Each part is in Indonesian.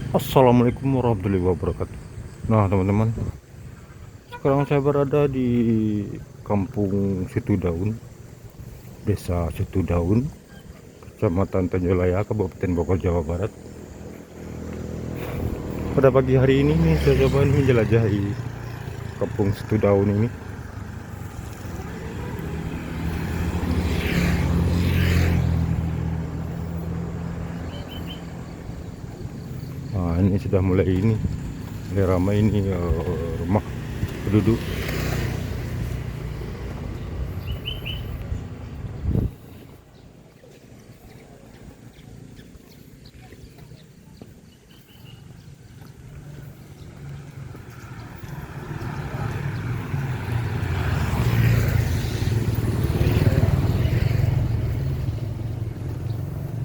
Assalamualaikum warahmatullahi wabarakatuh. Nah teman-teman, sekarang saya berada di kampung Situdaun, desa Situdaun, kecamatan Tanjolaya, Kabupaten Bogor, Jawa Barat. Pada pagi hari ini nih, saya coba menjelajahi kampung Situdaun ini. Nah ini sudah mulai ramai ini rumah penduduk.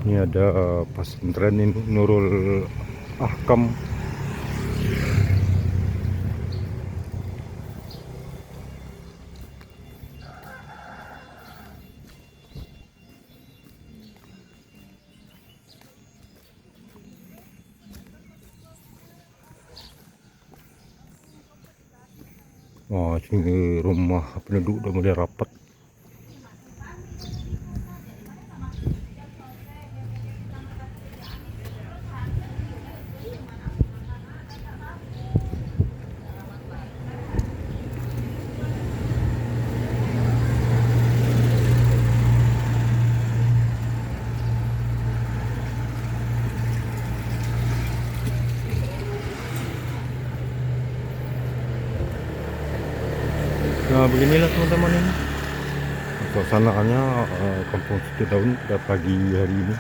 Ini ada pesantren ini, Nurul Ahkam. Wah, sini rumah penduduk udah mulai rapat. Nah beginilah teman-teman ini suasananya kampung Situdaun pada pagi hari ini.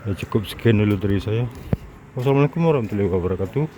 Ya, cukup sekian dulu dari saya. Wassalamualaikum warahmatullahi wabarakatuh.